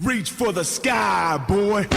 Reach for the sky, boy.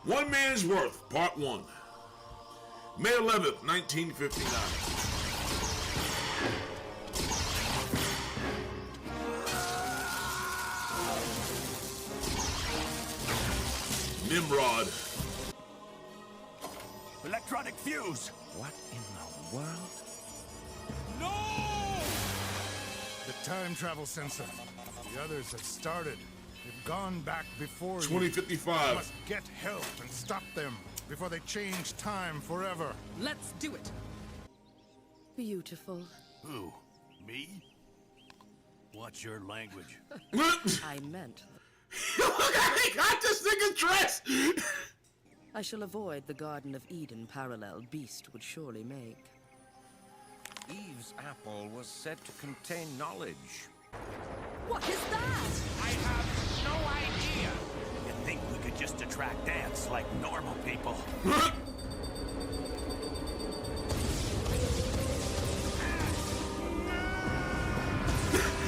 One Man's Worth, Part 1. May 11th, 1959. Nimrod. Electronic fuse! What in the world? No! The time travel sensor. The others have started. They've gone back before you. 2055. You must get help and stop them before they change time forever. Let's do it. Beautiful. Who? Me? What's your language? I meant. Look at he got this nigga dressed. I shall avoid the Garden of Eden parallel Beast would surely make. Eve's apple was said to contain knowledge. What is that? I have no idea! You think we could just attract ants like normal people?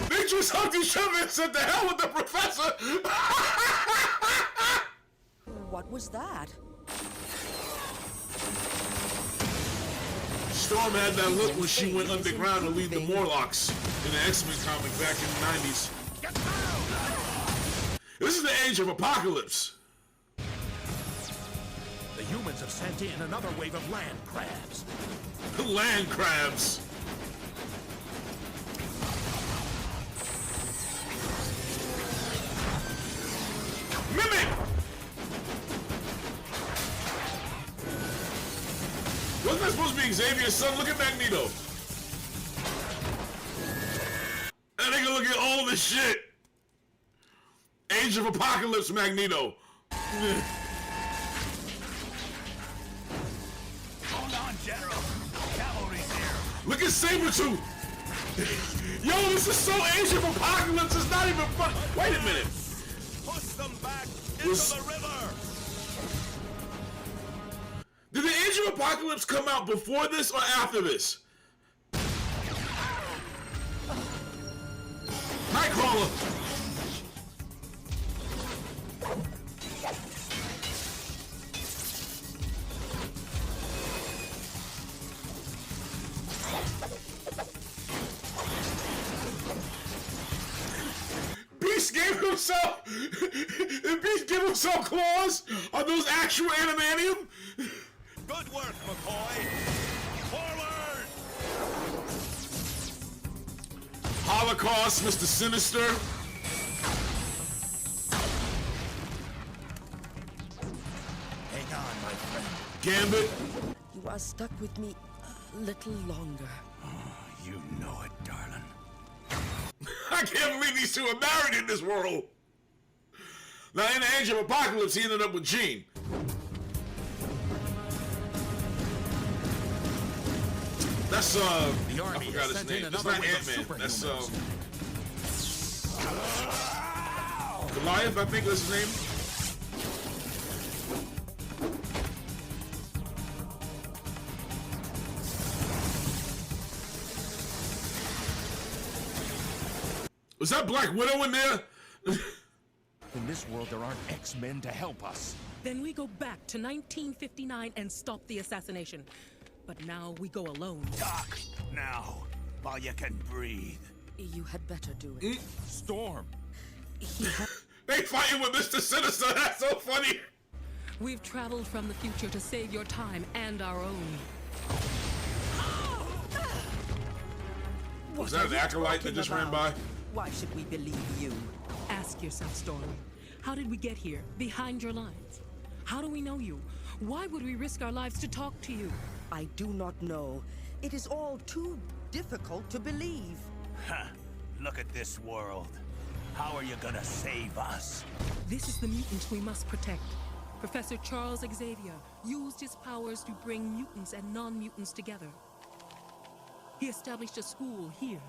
They just hugged each other and said, "The hell with the professor!" What was that? Storm had that look when she went underground to lead the Morlocks in the X-Men comic back in the 90s. This is the age of apocalypse. The humans have sent in another wave of land crabs. Land crabs. Mimic! Wasn't that supposed to be Xavier's son? Look at Magneto. That nigga look at all this shit. Age of Apocalypse Magneto. Hold on, General. Cavalry's here. Look at Sabretooth. Yo, this is so Age of Apocalypse, it's not even fun. Wait a minute. Push them back into the river. Did the Age of Apocalypse come out before this or after this? Nightcrawler. Beast gave himself. Did Beast give himself claws? Are those actual adamantium? Good work, McCoy. Forward! Holocaust, Mr. Sinister. Hang on, my friend. Gambit. You are stuck with me a little longer. You know it, darling. I can't believe these two are married in this world. Now, in the Age of Apocalypse, he ended up with Jean. That's, The army I forgot his name. That's not Ant-Man. That's, Goliath, I think that's his name. Was that Black Widow in there? In this world, there aren't X-Men to help us. Then we go back to 1959 and stop the assassination. But now we go alone. Talk now, while you can breathe. You had better do it. Storm. They fighting with Mr. Sinister. That's so funny. We've traveled from the future to save your time and our own. Was that an acolyte that just ran by? Why should we believe you? Ask yourself, Storm. How did we get here, behind your lines? How do we know you? Why would we risk our lives to talk to you? I do not know. It is all too difficult to believe. Huh. Look at this world. How are you gonna save us? This is the mutant we must protect. Professor Charles Xavier used his powers to bring mutants and non-mutants together. He established a school here,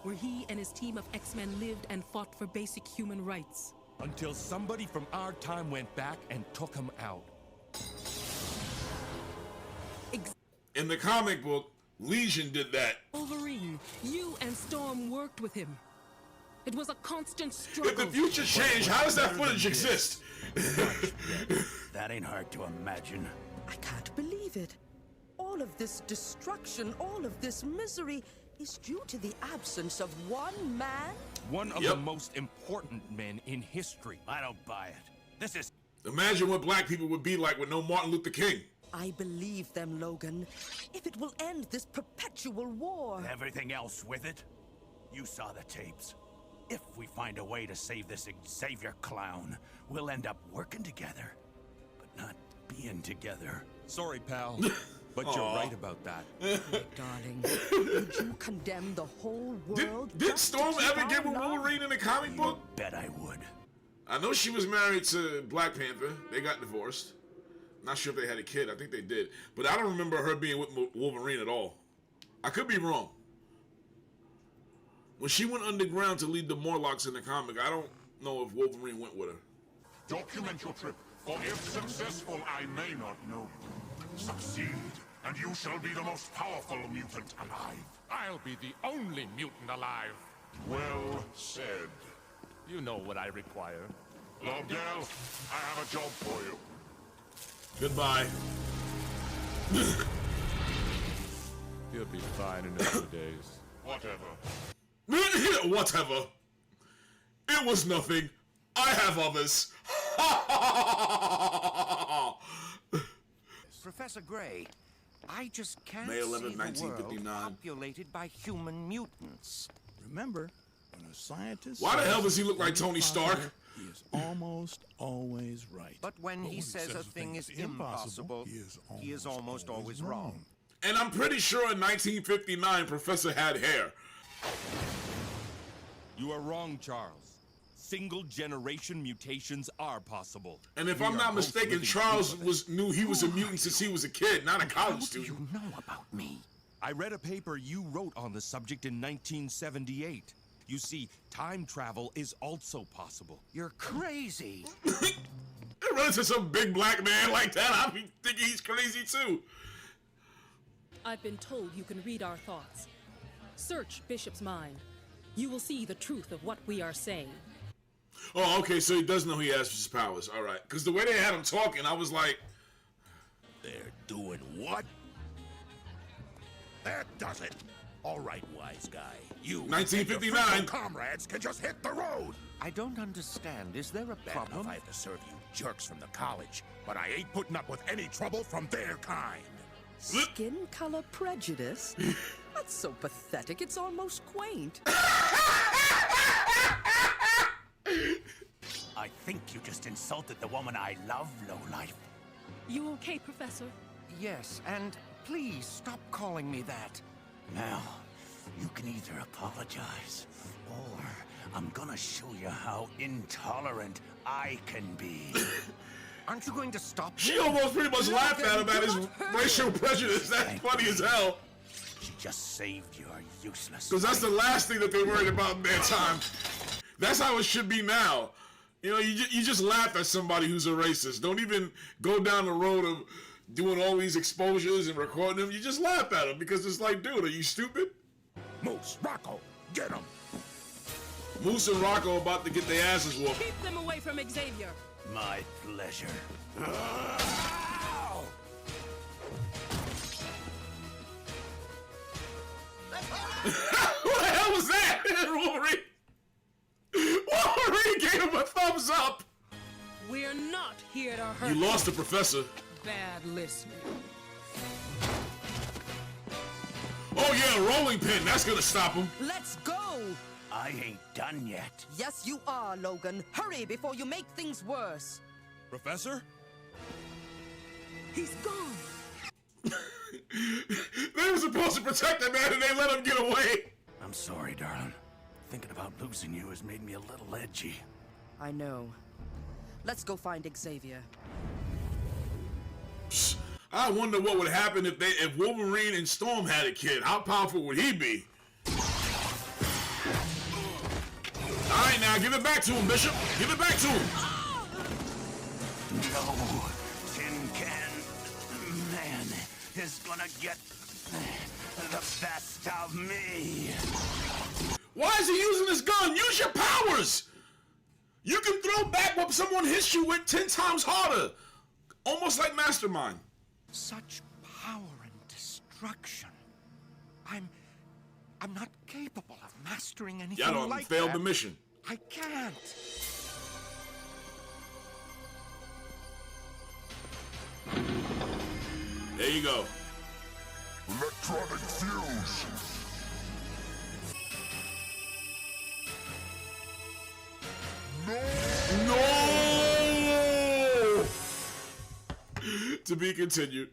where he and his team of X-Men lived and fought for basic human rights. Until somebody from our time went back and took him out. In the comic book, Legion did that. Wolverine, you and Storm worked with him. It was a constant struggle. If the future changed, how does that footage exist? That ain't hard to imagine. I can't believe it. All of this destruction, all of this misery is due to the absence of one man? One of the most important men in history. I don't buy it. This is... Imagine what black people would be like with no Martin Luther King. I believe them, Logan. If it will end this perpetual war. everything else with it. You saw the tapes. If we find a way to save this Xavier clown, we'll end up working together, but not being together. Sorry, pal, but you're right about that. Darling, would you condemn the whole world? Did just to Storm keep ever our get with love? Wolverine in the comic book? Bet I would. I know she was married to Black Panther. They got divorced. Not sure if they had a kid. I think they did. But I don't remember her being with Wolverine at all. I could be wrong. When she went underground to lead the Morlocks in the comic, I don't know if Wolverine went with her. Document your trip, for if successful, I may not know. Succeed, and you shall be the most powerful mutant alive. I'll be the only mutant alive. Well said. You know what I require. Lobdell, I have a job for you. Goodbye. You'll be fine in a few days. Whatever. Whatever. It was nothing. I have others. Professor Gray, I just can't May 11th, see the world 1959. populated by human mutants. Remember, when a scientist Why the hell says does he look like something Tony Stark? impossible, He is almost always right. But when he says a thing is impossible, he is almost always wrong. And I'm pretty sure in 1959, Professor had hair. You are wrong, Charles. Single-generation mutations are possible. And if We I'm are not both mistaken, living Charles proof of it. knew he was a mutant since he was a kid, not a college How do student. you know about me? I read a paper you wrote on the subject in 1978. You see, time travel is also possible. You're crazy. I run into some big black man like that, I'll be thinking he's crazy too. I've been told you can read our thoughts. Search Bishop's mind. You will see the truth of what we are saying. Oh, okay, so he does know he has his powers. All right. Because the way they had him talking, I was like... They're doing what? That does it. All right, wise guy. You 1959. and your comrades can just hit the road. I don't understand. Is there a Bad problem? enough I have to serve you jerks from the college, but I ain't putting up with any trouble from their kind. Skin color prejudice? That's so pathetic, it's almost quaint. I think you just insulted the woman I love, lowlife. You okay, Professor? Yes, and please stop calling me that. Now, you can either apologize, or I'm gonna show you how intolerant I can be. Aren't you going to stop? She almost pretty much laughed at him at his racial prejudice. That's funny as hell. She just saved your useless... Because that's the last thing that they worried about in their time. That's how it should be now. You know, you just laugh at somebody who's a racist. Don't even go down the road of doing all these exposures and recording them. You just laugh at them because it's like, dude, are you stupid? Moose, Rocco, get him. Moose and Rocco about to get their asses whooped. Keep them away from Xavier. My pleasure. What the hell was that? Wolverine! Wolverine gave him a thumbs up! We're not here to hurt You lost the professor. Bad listening. Oh yeah, a rolling pin. That's gonna stop him. Let's go! I ain't done yet. Yes, you are, Logan. Hurry before you make things worse. Professor? He's gone. They were supposed to protect the man and they let him get away. I'm sorry, darling. Thinking about losing you has made me a little edgy. I know. Let's go find Xavier. I wonder what would happen if Wolverine and Storm had a kid. How powerful would he be? All right, now give it back to him, Bishop. Give it back to him. No, Tin Can Man is gonna get the best of me. Why is he using his gun? Use your powers. You can throw back what someone hits you with 10 times harder. Almost like Mastermind. Such power and destruction. I'm not capable of mastering anything Y'all done like failed that. the mission. I can't. There you go. Electronic fuse. No! To be continued.